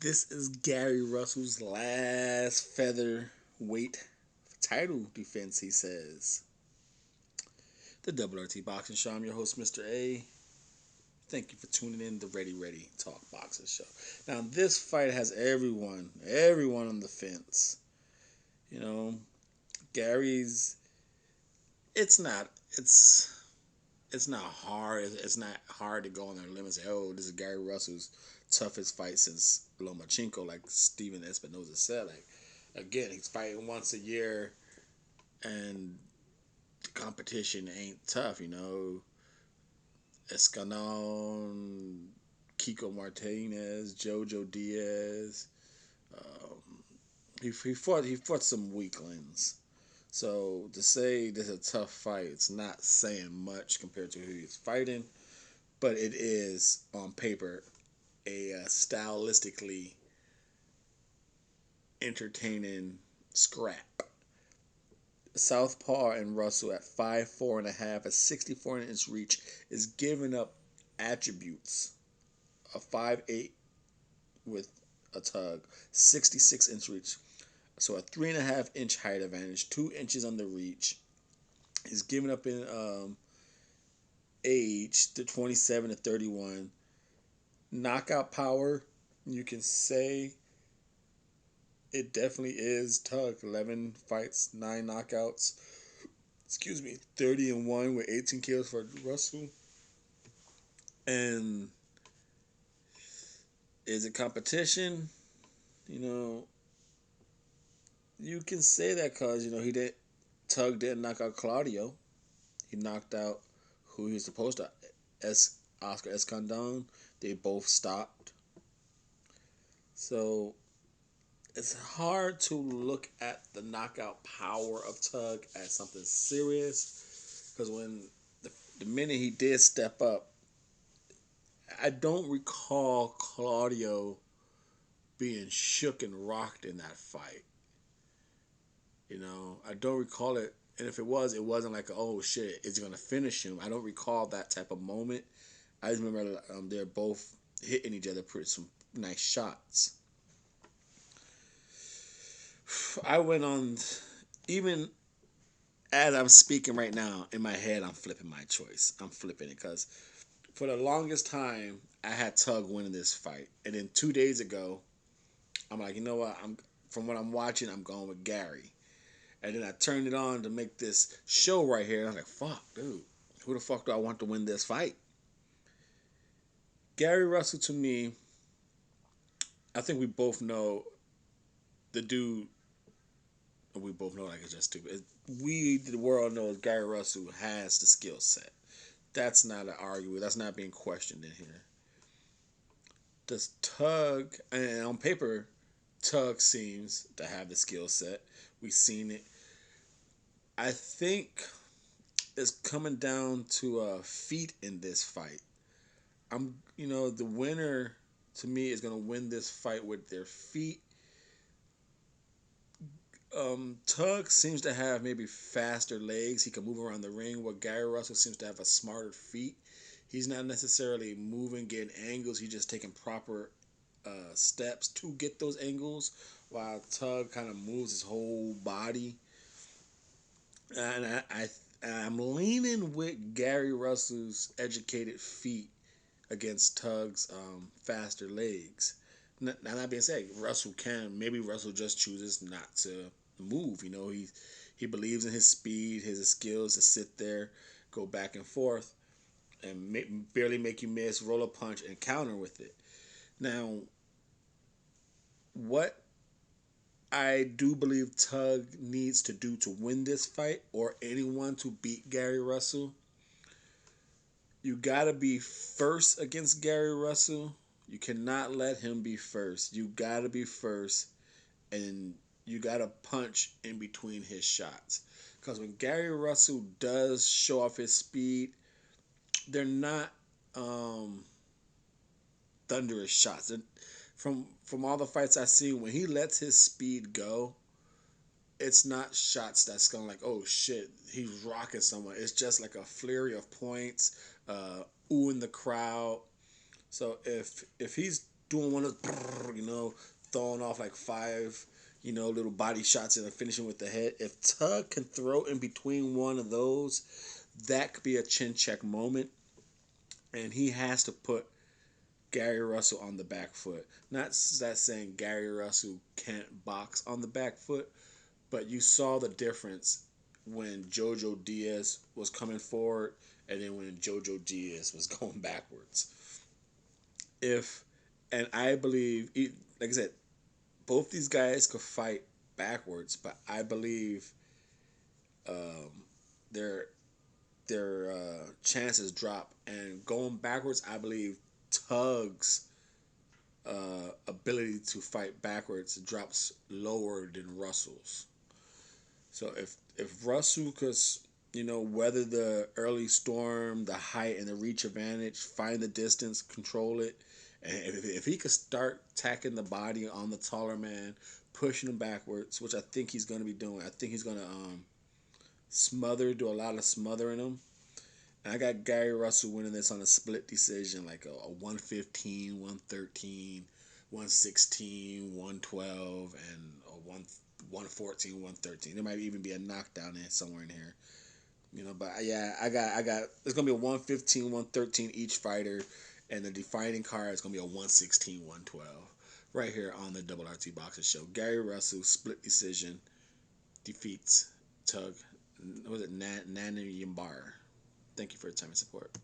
This is Gary Russell's last featherweight title defense, he says. The WRT Boxing Show. I'm your host, Mr.A. Thank you for tuning in to Ready Talk Boxing Show. Now, this fight has everyone on the fence. You know, Gary's. It's not. It's not hard. It's not hard to go on their limb and say, "Oh, this is Gary Russell's toughest fight since Lomachenko," like Steven Espinoza said. Like, again, he's fighting once a year, and the competition ain't tough. Escanón, Kiko Martinez, Jojo Diaz. Um, he fought some weaklings. So to say this is a tough fight, it's not saying much compared to who he's fighting, but it is on paper a stylistically entertaining scrap. Southpaw and Russell at 5'4.5", a 64-inch reach, is giving up attributes of 5'8" with a tug, 66-inch reach. So a 3.5-inch height advantage, 2 inches on the reach. He's giving up in age to 27 to 31. Knockout power, you can say it definitely is Tug. 11 fights, 9 knockouts. 30-1 with 18 kills for Russell. And is it competition? You know, you can say that because he did. Tug didn't knock out Claudio. He knocked out who he was supposed to. Oscar Escandon. They both stopped. So it's hard to look at the knockout power of Tug as something serious because when the minute he did step up, I don't recall Claudio being shook and rocked in that fight. I don't recall it. And if it was, it wasn't like, oh shit, is he going to finish him? I don't recall that type of moment. I just remember they're both hitting each other pretty some nice shots. I went on, even as I'm speaking right now, in my head, I'm flipping my choice. I'm flipping it because for the longest time, I had Tug winning this fight. And then 2 days ago, I'm like, you know what? From what I'm watching, I'm going with Gary. And then I turned it on to make this show right here. And I was like, fuck, dude. Who the fuck do I want to win this fight? Gary Russell, to me, I think we both know the dude. We both know, like, it's just stupid. The world knows Gary Russell has the skill set. That's not an argument. That's not being questioned in here. Does Tug, and on paper, Tug seems to have the skill set. We've seen it. I think it's coming down to feet in this fight. The winner to me is going to win this fight with their feet. Tug seems to have maybe faster legs. He can move around the ring, where Gary Russell seems to have a smarter feet. He's not necessarily moving, getting angles. He's just taking proper steps to get those angles, while Tug kind of moves his whole body. And I'm leaning with Gary Russell's educated feet against Tug's faster legs. Now, that being said, maybe Russell just chooses not to move. He believes in his speed, his skills to sit there, go back and forth, and barely make you miss, roll a punch, and counter with it. Now, what I do believe Tug needs to do to win this fight, or anyone to beat Gary Russell, you gotta be first against Gary Russell. You cannot let him be first. You gotta be first, and you gotta punch in between his shots. Because when Gary Russell does show off his speed, they're not thunderous shots. From all the fights I've seen, when he lets his speed go, it's not shots that's going like, oh shit, he's rocking someone. It's just like a flurry of points, ooh in the crowd. So if he's doing one of those, throwing off like five, little body shots and finishing with the head. If Tug can throw in between one of those, that could be a chin check moment. And he has to put Gary Russell on the back foot. Not that saying Gary Russell can't box on the back foot, but you saw the difference when Jojo Diaz was coming forward and then when Jojo Diaz was going backwards. If and I believe, like I said, both these guys could fight backwards, but I believe their chances drop. And going backwards, I believe Tug's ability to fight backwards drops lower than Russell's. So if Russell could, weather the early storm, the height and the reach advantage, find the distance, control it, and if he could start tacking the body on the taller man, pushing him backwards, which I think he's going to be doing. I think he's going to do a lot of smothering him. And I got Gary Russell winning this on a split decision, like a 115, 113, 116, 112, and a 114, 113. There might even be a knockdown in somewhere in here. But yeah, I got it's gonna be a 115, 113 each fighter, and the defining card is gonna be a 116, 112. Right here on the Double RT Boxing Show. Gary Russell, split decision, defeats Tug, was it Nyambayar. Thank you for your time and support.